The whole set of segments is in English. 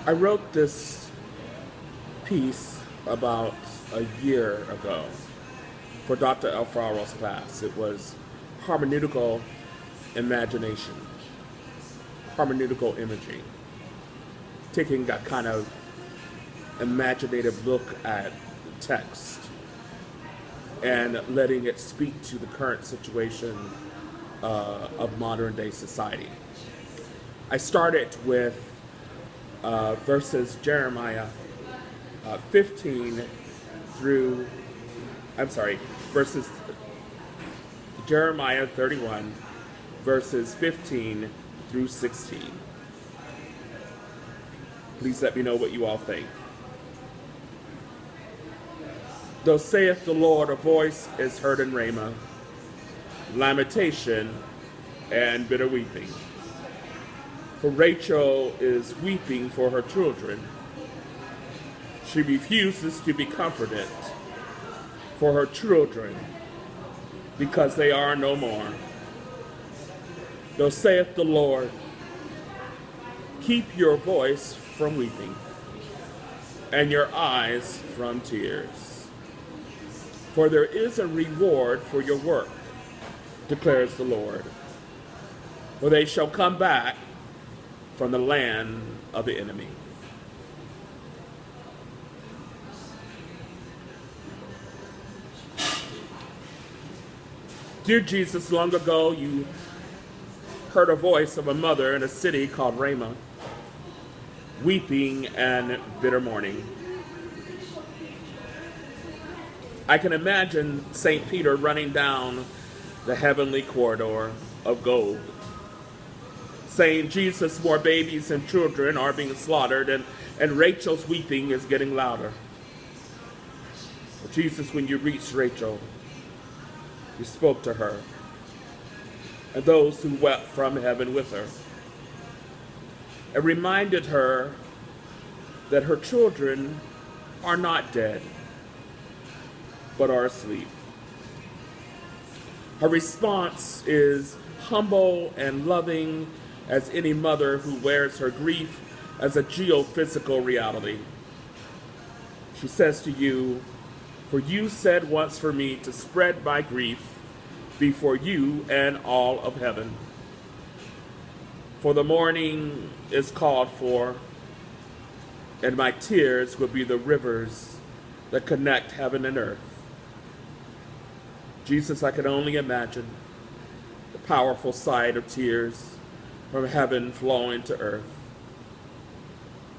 I wrote this piece about a year ago for Dr. Alfaro's class. It was hermeneutical imagination, hermeneutical imaging, taking a kind of imaginative look at the text and letting it speak to the current situation of modern day society. I started with verses Jeremiah 15 through, verses Jeremiah 31, verses 15 through 16. Please let me know what you all think. Thus saith the Lord, a voice is heard in Ramah, lamentation and bitter weeping. For Rachel is weeping for her children. She refuses to be comforted for her children because they are no more. Thus saith the Lord, keep your voice from weeping and your eyes from tears. For there is a reward for your work, declares the Lord. For they shall come back from the land of the enemy. Dear Jesus, long ago you heard a voice of a mother in a city called Ramah, weeping and bitter mourning. I can imagine St. Peter running down the heavenly corridor of gold, saying, Jesus, more babies and children are being slaughtered, and Rachel's weeping is getting louder. But Jesus, when you reached Rachel, you spoke to her and those who wept from heaven with her, and reminded her that her children are not dead, but are asleep. Her response is humble and loving as any mother who wears her grief as a geophysical reality. She says to you, for you said once for me to spread my grief before you and all of heaven. For the mourning is called for, and my tears will be the rivers that connect heaven and earth. Jesus, I can only imagine the powerful sight of tears from heaven flowing to earth.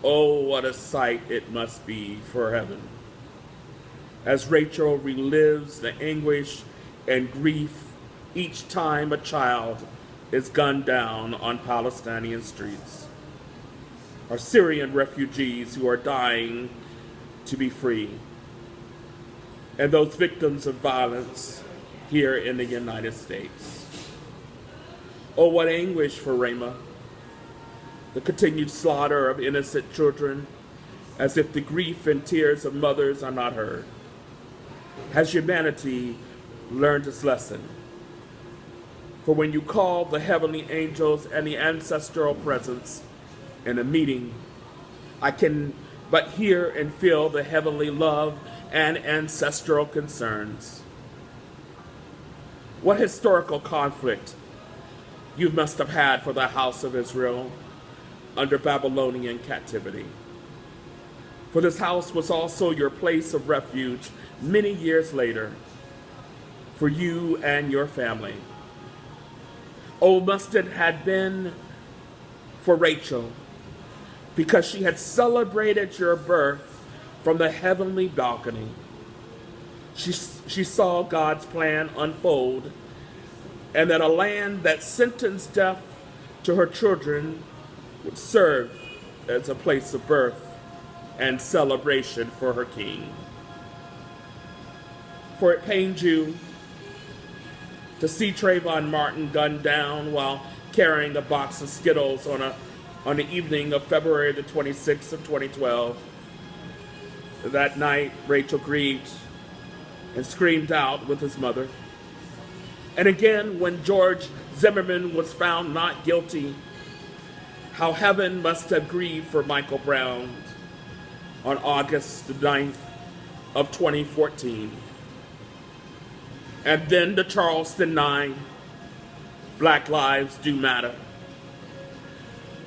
Oh, what a sight it must be for heaven, as Rachel relives the anguish and grief each time a child is gunned down on Palestinian streets, or Syrian refugees who are dying to be free, and those victims of violence here in the United States. Oh, what anguish for Ramah, the continued slaughter of innocent children, as if the grief and tears of mothers are not heard. Has humanity learned its lesson? For when you call the heavenly angels and the ancestral presence in a meeting, I can but hear and feel the heavenly love and ancestral concerns. What historical conflict you must have had for the house of Israel under Babylonian captivity. For this house was also your place of refuge many years later for you and your family. Oh, must it had been for Rachel, because she had celebrated your birth from the heavenly balcony. She saw God's plan unfold, and that a land that sentenced death to her children would serve as a place of birth and celebration for her king. For it pained you to see Trayvon Martin gunned down while carrying a box of Skittles on the evening of February the 26th of 2012. That night, Rachel grieved and screamed out with his mother. And again, when George Zimmerman was found not guilty How heaven must have grieved for Michael Brown on August the 9th of 2014. And then the Charleston 9, Black Lives Do Matter.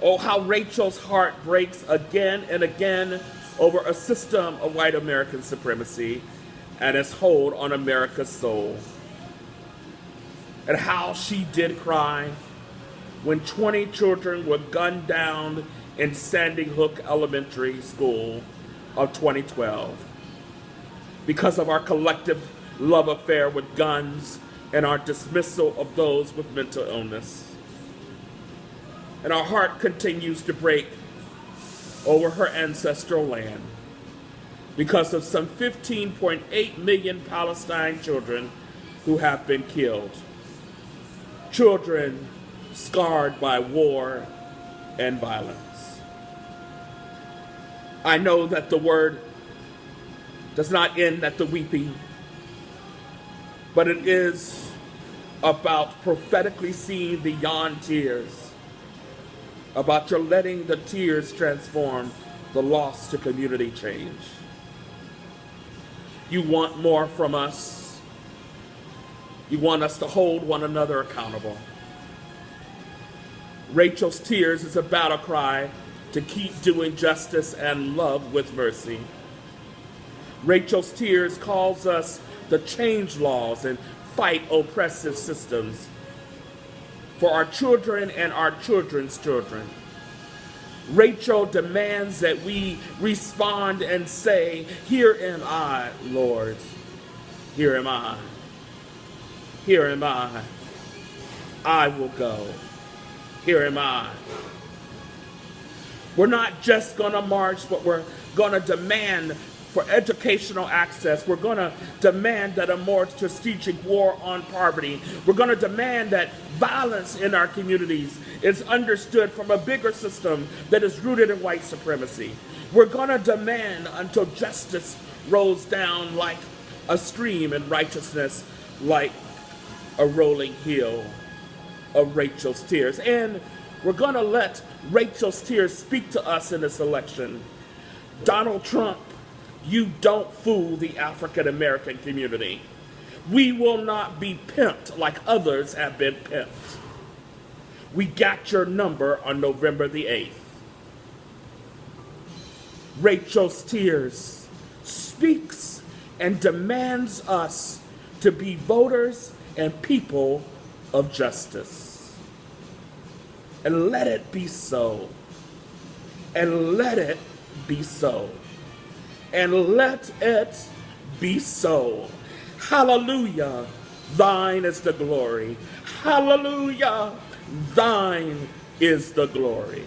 Oh, how Rachel's heart breaks again and again over a system of white American supremacy and its hold on America's soul. And how she did cry when 20 children were gunned down in Sandy Hook Elementary School of 2012 because of our collective love affair with guns and our dismissal of those with mental illness. And our heart continues to break over her ancestral land because of some 15.8 million Palestine children who have been killed. Children scarred by war and violence. I know that the word does not end at the weeping, but it is about prophetically seeing beyond tears, about your letting the tears transform the loss to community change. You want more from us. You want us to hold one another accountable. Rachel's tears is a battle cry to keep doing justice and love with mercy. Rachel's tears calls us to change laws and fight oppressive systems for our children and our children's children. Rachel demands that we respond and say, "Here am I, Lord. Here am I. Here am I. I will go. Here am I." We're not just going to march, but we're going to demand for educational access. We're going to demand that a more strategic war on poverty. We're going to demand that violence in our communities is understood from a bigger system that is rooted in white supremacy. We're going to demand until justice rolls down like a stream and righteousness like a rolling hill of Rachel's tears. And we're going to let Rachel's tears speak to us in this election. Donald Trump, you don't fool the African American community. We will not be pimped like others have been pimped. We got your number on November the 8th. Rachel's tears speaks and demands us to be voters and people of justice. And let it be so. And let it be so. And let it be so. Hallelujah, thine is the glory. Hallelujah, thine is the glory.